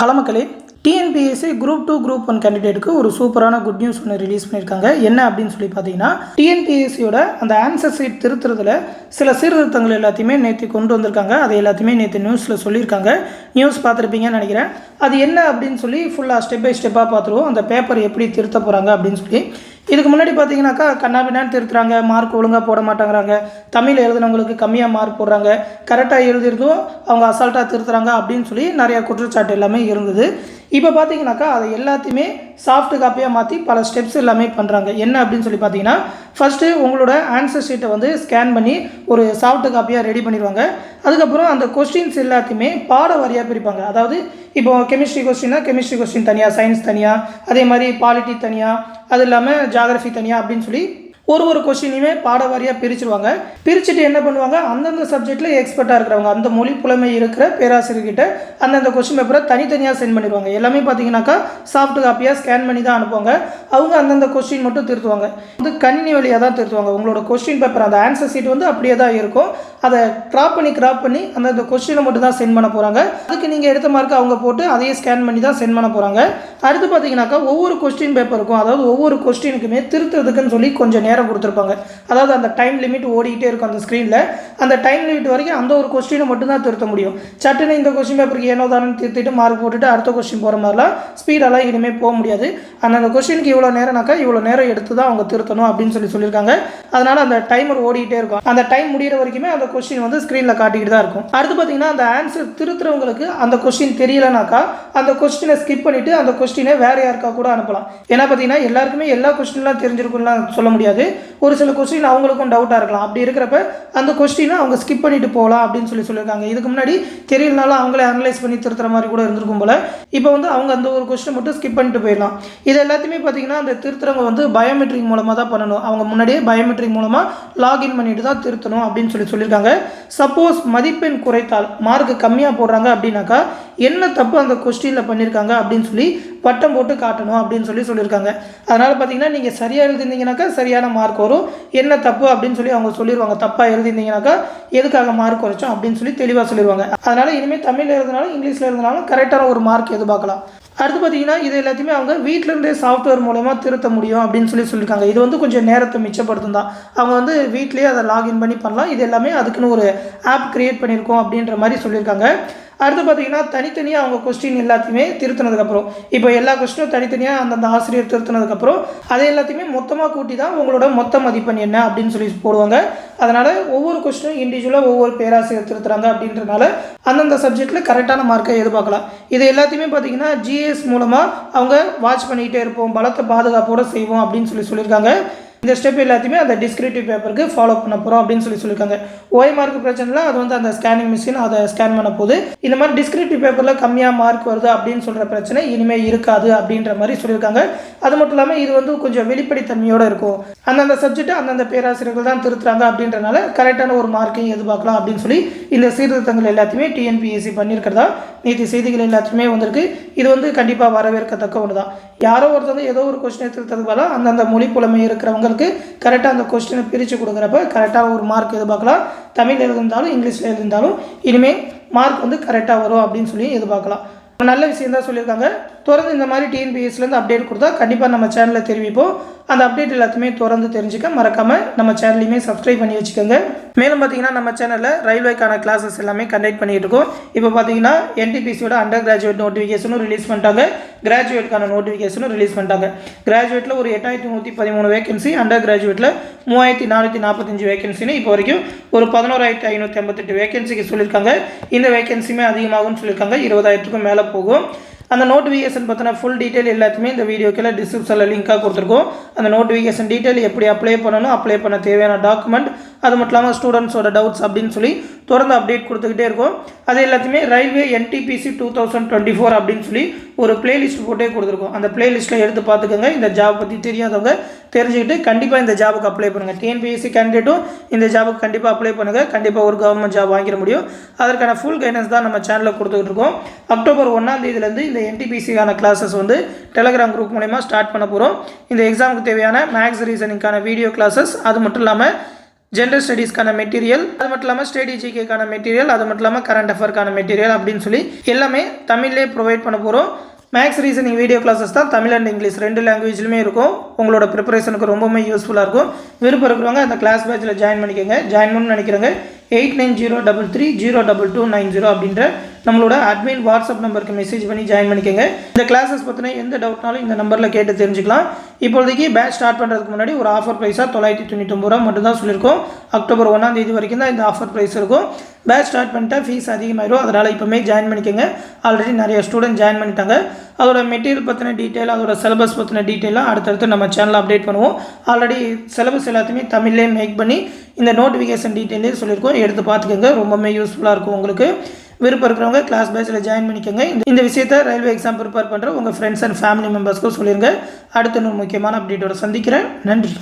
Hello மக்களே, TNPSC group 2 group 1 கேண்டிடேட்டுக்கு ஒரு சூப்பரான குட் நியூஸ் ஒன்று ரிலீஸ் பண்ணியிருக்காங்க. என்ன அப்படின்னு சொல்லி பார்த்தீங்கன்னா, டிஎன்பிஎஸ்சியோட அந்த ஆன்சர் ஷீட் திருத்துறதுல சில சீர்திருத்தங்கள் எல்லாத்தையுமே நேற்று கொண்டு வந்திருக்காங்க. அதை எல்லாத்தையுமே நேற்று நியூஸில் சொல்லியிருக்காங்க. நியூஸ் பார்த்துருப்பீங்கன்னு நினைக்கிறேன். அது என்ன அப்படின்னு சொல்லி ஃபுல்லாக ஸ்டெப் பை ஸ்டெப்பாக பார்த்துருவோம். அந்த பேப்பர் எப்படி திருத்த போகிறாங்க அப்படின்னு சொல்லி. இதுக்கு முன்னாடி பார்த்தீங்கன்னாக்கா கண்ணாபின்னான்னு திருத்துறாங்க, மார்க் ஒழுங்காக போட மாட்டேங்கிறாங்க, தமிழ் எழுதுனவங்களுக்கு கம்மியாக மார்க் போடுறாங்க, கரெக்டாக எழுதிருந்தும் அவங்க அசால்ட்டாக திருத்துறாங்க அப்படின்னு சொல்லி நிறையா குற்றச்சாட்டு எல்லாமே இருந்தது. இப்போ பார்த்தீங்கன்னாக்கா அதை எல்லாத்தையுமே சாஃப்ட் காப்பியாக மாற்றி பல ஸ்டெப்ஸ் எல்லாமே பண்ணுறாங்க. என்ன அப்படின்னு சொல்லி பார்த்தீங்கன்னா, ஃபஸ்ட்டு உங்களோட ஆன்சர் ஷீட்டை வந்து ஸ்கேன் பண்ணி ஒரு சாஃப்ட் காப்பியாக ரெடி பண்ணிடுவாங்க. அதுக்கப்புறம் அந்த கொஸ்டின்ஸ் எல்லாத்தையுமே பாட வாரியாக பிரிப்பாங்க. அதாவது இப்போ கெமிஸ்ட்ரி கொஸ்டின்னா கெமிஸ்ட்ரி கொஸ்டின் தனியாக, சயின்ஸ் தனியாக, அதே மாதிரி பாலிட்டி தனியாக, அது இல்லாமல் ஜாகிரஃபி தனியாக அப்படின்னு சொல்லி ஒரு கொஸ்டினையுமே பாட வாரியாக பிரிச்சுருவாங்க. பிரிச்சுட்டு என்ன பண்ணுவாங்க, அந்தந்த சப்ஜெக்டில் எக்ஸ்பர்ட்டாக இருக்கிறவங்க, அந்த மொழி புலமை இருக்கிற பேராசிரியர்கிட்ட அந்தந்த கொஸ்டின் பேப்பரை தனித்தனியாக சென்ட் பண்ணிடுவாங்க. எல்லாமே பார்த்தீங்கன்னாக்கா சாஃப்ட் காப்பியாக ஸ்கேன் பண்ணி தான் அனுப்புவாங்க. அவங்க அந்தந்த கொஸ்டின் மட்டும் திருத்துவாங்க. வந்து கணினி வழியாக தான் திருத்துவாங்க. உங்களோட கொஸ்டின் பேப்பர் அந்த ஆன்சர் ஷீட் வந்து அப்படியே தான் இருக்கும். அதை கிராப் பண்ணி அந்தந்த கொஸ்டினை மட்டும் தான் சென்ட் பண்ண போகிறாங்க. அதுக்கு நீங்கள் எடுத்த மார்க்கு அவங்க போட்டு அதையே ஸ்கேன் பண்ணி தான் சென்ட் பண்ண போகிறாங்க. அடுத்து பார்த்தீங்கன்னாக்கா ஒவ்வொரு கொஸ்டின் பேப்பருக்கும், அதாவது ஒவ்வொரு கொஸ்டினுக்குமே திருத்துறதுக்குன்னு சொல்லி கொஞ்சம் நேரம் கொடுத்துருப்பாங்க. அதாவது அந்த டைம் லிமிட் ஓடிக்கிட்டே இருக்கும் அந்த ஸ்க்ரீனில். அந்த டைம் லிமிட் வரைக்கும் அந்த ஒரு கொஸ்டினை மட்டும்தான் திருத்த முடியும். சட்டுன்னு இந்த கொஸ்டின் பேப்பருக்கு ஏனோ தானே திருத்திட்டு மார்க் போட்டுட்டு அடுத்த கொஸ்டின் போகிற மாதிரிலாம் ஸ்பீடெல்லாம் இனிமேல் போக முடியாது. அந்த கொஸ்டினுக்கு இவ்வளோ நேரம்னாக்கா இவ்வளோ நேரம் எடுத்து தான் அவங்க திருத்தணும் அப்படின்னு சொல்லியிருக்காங்க. அதனால் அந்த டைமர் ஓடிக்கிட்டே இருக்கும். அந்த டைம் முடிகிற வரைக்குமே அந்த கொஸ்டின் வந்து ஸ்க்ரீனில் காட்டிக்கிட்டு தான் இருக்கும். அடுத்து பார்த்தீங்கன்னா, அந்த ஆன்சர் திருத்துறவங்களுக்கு அந்த கொஸ்டின் தெரியலனாக்கா அந்த கொஸ்டினை ஸ்கிப் பண்ணிவிட்டு அந்த கொஸ்டினை வேறு யாருக்கா கூட அனுப்பலாம். ஏன்னா பார்த்தீங்கன்னா எல்லாருக்குமே எல்லா கொஸ்டின்லாம் தெரிஞ்சிருக்கும்லாம் சொல்ல முடியாது. ஒரு சில கொஸ்டின் அவங்களுக்கும் டவுட்டாக இருக்கலாம். அப்படி இருக்கிறப்ப அந்த கொஸ்டினை அவங்க ஸ்கிப் பண்ணிட்டு போகலாம் அப்படின்னு சொல்லியிருக்காங்க. இதுக்கு முன்னாடி தெரியலனாலும் அவங்களே அனலைஸ் பண்ணி திருத்துற மாதிரி கூட இருந்திருக்கும் போல. இப்போ வந்து அவங்க அந்த ஒரு கொஸ்டினை மட்டும் ஸ்கிப் பண்ணிட்டு போயிடலாம். இது எல்லாத்தையுமே பார்த்தீங்கன்னா அந்த திருத்துறவங்க வந்து பயோமெட்ரிக் மூலமாக தான் பண்ணணும். அவங்க முன்னாடியே பயோமெட்ரிக் மூலமாக லாகின் பண்ணிட்டு தான் திருத்தணும் அப்படின்னு சொல்லியிருக்காங்க. சப்போஸ் மதிப்பெண் குறைத்தால் மார்க் கம்மியாக போடுறாங்க அப்படின்னாக்கா என்ன தப்பு அந்த கொஸ்டினில் பண்ணியிருக்காங்க அப்படின்னு சொல்லி பட்டம் போட்டு காட்டணும் அப்படின்னு சொல்லியிருக்காங்க. அதனால் பார்த்தீங்கன்னா நீங்கள் சரியாக எழுதிருந்தீங்கன்னாக்கா சரியான மார்க் வரும். என்ன தப்பு அப்படின்னு சொல்லி அவங்க சொல்லிடுவாங்க. தப்பாக எழுதிருந்தீங்கன்னாக்கா எதுக்காக மார்க் குறைச்சோம் அப்படின்னு சொல்லி தெளிவாக சொல்லிடுவாங்க. அதனால் இனிமேல் தமிழில் எழுதினாலும் இங்கிலீஷில் எழுதினாலும் கரெக்டான ஒரு மார்க் எதிர்பார்க்கலாம். அடுத்து பார்த்தீங்கன்னா இது எல்லாத்தையுமே அவங்க வீட்டிலேருந்தே சாஃப்ட்வேர் மூலமாக திருத்த முடியும் அப்படின்னு சொல்லியிருக்காங்க. இது வந்து கொஞ்சம் நேரத்தை மிச்சப்படுத்தும் தான். அவங்க வந்து வீட்லேயே அதை லாகின் பண்ணி பண்ணலாம். இது எல்லாமே அதுக்குன்னு ஒரு ஆப் கிரியேட் பண்ணியிருக்கோம் அப்படின்ற மாதிரி சொல்லியிருக்காங்க. அடுத்து பார்த்தீங்கன்னா தனித்தனியாக அவங்க கொஸ்டின் எல்லாத்தையுமே திருத்தினதுக்கப்புறம், இப்போ எல்லா கொஸ்டினும் தனித்தனியாக அந்தந்த ஆசிரியர் திருத்தினதுக்கப்புறம் அதை எல்லாத்தையுமே மொத்தமாக கூட்டி தான் உங்களோட மொத்த மதிப்பெண் என்ன அப்படின்னு சொல்லி போடுவாங்க. அதனால் ஒவ்வொரு கொஸ்டினும் இண்டிவிஜுவலாக ஒவ்வொரு பேராசிரியர் திருத்துறாங்க அப்படின்றனால அந்தந்த சப்ஜெக்டில் கரெக்டான மார்க்கை எதிர்பார்க்கலாம். இது எல்லாத்தையுமே பார்த்தீங்கன்னா ஜிஎஸ் மூலமாக அவங்க வாட்ச் பண்ணிக்கிட்டே இருப்போம், பலத்தை பாதுகாப்போடு செய்வோம் அப்படின்னு சொல்லியிருக்காங்க. இந்த ஸ்டெப் எல்லாத்தையுமே அந்த டிஸ்கிரிப்டிவ் பேப்பருக்கு ஃபாலோ பண்ண போகிறோம் அப்படின்னு சொல்லியிருக்காங்க. ஓய் மார்க் பிரச்சனை அது வந்து அந்த ஸ்கேனிங் மிஷின் அதை ஸ்கேன் பண்ண போது இந்த மாதிரி டிஸ்கிரிப்டிவ் பேப்பரில் கம்மியாக மார்க் வருது அப்படின்னு சொல்கிற பிரச்சனை இனிமேல் இருக்காது அப்படின்ற மாதிரி சொல்லியிருக்காங்க. அது மட்டும் இல்லாமல் இது வந்து கொஞ்சம் வெளிப்படைத்தன்மையோடு இருக்கும். அந்தந்த சப்ஜெக்ட் அந்தந்த பேராசிரியர்கள் தான் திருத்துறாங்க அப்படின்றனால கரெக்டான ஒரு மார்க்கையும் எதிர்பார்க்கலாம் அப்படின்னு சொல்லி இந்த சீர்திருத்தங்கள் எல்லாத்தையுமே டிஎன்பிஎஸ்சி பண்ணியிருக்கிறதா நேற்று செய்திகள் எல்லாத்தையுமே வந்திருக்கு. இது வந்து கண்டிப்பாக வரவேற்கத்தக்க ஒன்று தான். யாரோ ஒருத்தவங்க ஏதோ ஒரு கொஸ்டினை திருத்ததுக்கு பதிலாக அந்தந்த மொழி புலமை இருக்கிறவங்களுக்கு கரெக்டாக அந்த கொஸ்டினை பிரித்து கொடுக்குறப்ப கரெக்டாக ஒரு மார்க் எதிர்பார்க்கலாம். தமிழ் எழுதிருந்தாலும் இங்கிலீஷில் எழுதிருந்தாலும் இனிமேல் மார்க் வந்து கரெக்டாக வரும் அப்படின்னு சொல்லி எதிர்பார்க்கலாம். நல்ல விஷயம் தான் சொல்லியிருக்காங்க. தொடர்ந்து இந்த மாதிரி டிஎன்பிஎஸ்சிலேருந்து அப்டேட் கொடுத்தா கண்டிப்பாக நம்ம சேனலில் தெரிவிப்போம். அந்த அப்டேட் எல்லாத்தையுமே தொடர்ந்து தெரிஞ்சுக்க மறக்காமல் நம்ம சேனலையுமே சப்ஸ்கிரைப் பண்ணி வச்சுக்கோங்க. மேலும் பார்த்தீங்கன்னா நம்ம சேனலில் ரயில்வேக்கான கிளாஸஸ் எல்லாமே கண்டக்ட் பண்ணிகிட்டு இருக்கோம். இப்போ பார்த்தீங்கன்னா என்டிபிசியோட அண்டர் கிராஜுவேட் நோட்டிஃபிகேஷனும் ரிலீஸ் பண்ணிட்டாங்க, கிராஜுவேட்கான நோட்டிஃபிகேஷனும் ரிலீஸ் பண்ணிட்டாங்க. கிராஜுவேட்டில் ஒரு 8113 வேகன்சி, அண்டர் கிராஜுவேட்டில் 3445 வேகன்சின்னு இப்போ வரைக்கும் ஒரு 11558 வேகன்சிக்கு சொல்லியிருக்காங்க. இந்த வேகன்சியுமே அதிகமாகும்னு சொல்லியிருக்காங்க. 20,000க்கும் மேலே போகும். அந்த நோட்டிஃபிகேஷன் பற்றின ஃபுல் டீட்டெயில் எல்லாத்தையுமே இந்த வீடியோக்கில் டிஸ்கிரிப்ஷனில் லிங்காக கொடுத்துருக்கோம். அந்த நோட்டிஃபிகேஷன் டீட்டெயில் எப்படி அப்ளை பண்ணணும், அப்ளை பண்ண தேவையான டாக்குமெண்ட், அது மட்டும் இல்லாமல் ஸ்டூடெண்ட்ஸோட டவுட்ஸ் அப்படின்னு சொல்லி தொடர்ந்து அப்டேட் கொடுத்துக்கிட்டே இருக்கும். அது எல்லாத்தையுமே ரயில்வே என்டிபிசி 2024 அப்படின்னு சொல்லி ஒரு பிளேலிஸ்ட் போட்டே கொடுத்துருக்கோம். அந்த பிளேலிஸ்ட்டில் எடுத்து பார்த்துக்கோங்க. இந்த ஜாப் பற்றி தெரியாதவங்க தெரிஞ்சுக்கிட்டு கண்டிப்பாக இந்த ஜாபுக்கு அப்ளை பண்ணுங்கள். டிஎன்பிஎஸ்சி கேண்டிடேட்டும் இந்த ஜாபுக்கு கண்டிப்பாக அப்ளை பண்ணுங்கள். கண்டிப்பாக ஒரு கவர்மெண்ட் ஜாப் வாங்கிட முடியும். அதற்கான ஃபுல் கைடன்ஸ் தான் நம்ம சேனலில் கொடுத்துக்கிட்டு இருக்கோம். அக்டோபர் 1ஆம் தேதியிலேருந்து இந்த என்டிபிசிக்கான கிளாஸஸ் வந்து டெலகிராம் குரூப் மூலமா ஸ்டார்ட் பண்ண போகிறோம். இந்த எக்ஸாமுக்கு தேவையான மேக்ஸ் ரீசனிங்கான வீடியோ கிளாஸஸ், அது மட்டும் இல்லாமல் ஜென்ரல் ஸ்டடீஸ்க்கான மெட்டீரியல், அது மட்டும் இல்லாமல் ஸ்டேட் ஜிகேக்கான மெட்டீரியல், அது மட்டும் இல்லாமல் கரண்ட் அஃபேர்க்கான மெட்டீரியல் அப்படின்னு சொல்லி எல்லாமே தமிழ்லேயே ப்ரொவைட் பண்ண போகிறோம். மேக்ஸ் ரீசனிங் வீடியோ கிளாஸஸ் தான் தமிழ் அண்ட் இங்கிலீஷ் 2 லாங்குவேஜ்லையுமே இருக்கும். உங்களோட ப்ரிப்பரேஷனுக்கு ரொம்பவுமே யூஸ்ஃபுல்லாக இருக்கும். விருப்பம் இருக்கிறவங்க அந்த கிளாஸ் பேட்சில் ஜாயின் பண்ணிக்கோங்க. ஜாயின் பண்ணணும்னு நினைக்கிறவங்க 8903302290 அப்படின்ற நம்மளோட அட்மின் வாட்ஸ்அப் நம்பருக்கு மெசேஜ் பண்ணி ஜாயின் பண்ணிக்கோங்க. இந்த கிளாஸஸ் பற்றின எந்த டவுட்னாலும் இந்த நம்பரில் கேட்டு தெரிஞ்சுக்கலாம். இப்போதைக்கு பேட்ச் ஸ்டார்ட் பண்ணுறதுக்கு முன்னாடி ஒரு ஆஃபர் ப்ரைஸாக 999 ரூபா மட்டும் தான் சொல்லியிருக்கோம். அக்டோபர் 1ஆம் தேதி வரைக்கும் தான் இந்த ஆஃபர் ப்ரைஸ் இருக்கும். பேட்ச் ஸ்டார்ட் பண்ணிட்டா ஃபீஸ் அதிகமாகிடும். அதனால் இப்போமே ஜாயின் பண்ணிக்கோங்க. ஆல்ரெடி நிறைய ஸ்டூடெண்ட் ஜாயின் பண்ணிட்டாங்க. அதோட மெட்டீரியல் பற்றின டீட்டெயில், அதோட சிலபஸ் பற்றின டீட்டெயிலாம் அடுத்தடுத்து நம்ம சேனலில் அப்டேட் பண்ணுவோம். ஆல்ரெடி சிலபஸ் எல்லாத்தையுமே தமிழ்லேயே மேக் பண்ணி இந்த நோட்டிஃபிகேஷன் டீட்டெயிலே சொல்லியிருக்கோம். எடுத்து பார்த்துக்கோங்க. ரொம்பவே யூஸ்ஃபுல்லாக இருக்கும் உங்களுக்கு. விருப்பம் இருக்கிறவங்க கிளாஸ் பேட்சில் ஜாயின் பண்ணிக்கோங்க. இந்த விஷயத்தை ரயில்வே எக்ஸாம் ப்ரிப்பேர் பண்ணுற உங்கள் ஃப்ரெண்ட்ஸ் அண்ட் ஃபேமிலி மெம்பர்ஸ்க்கும் சொல்லிடுங்க. அடுத்த இன்னொரு முக்கியமான அப்டேட்டோட சந்திக்கிறேன். நன்றி.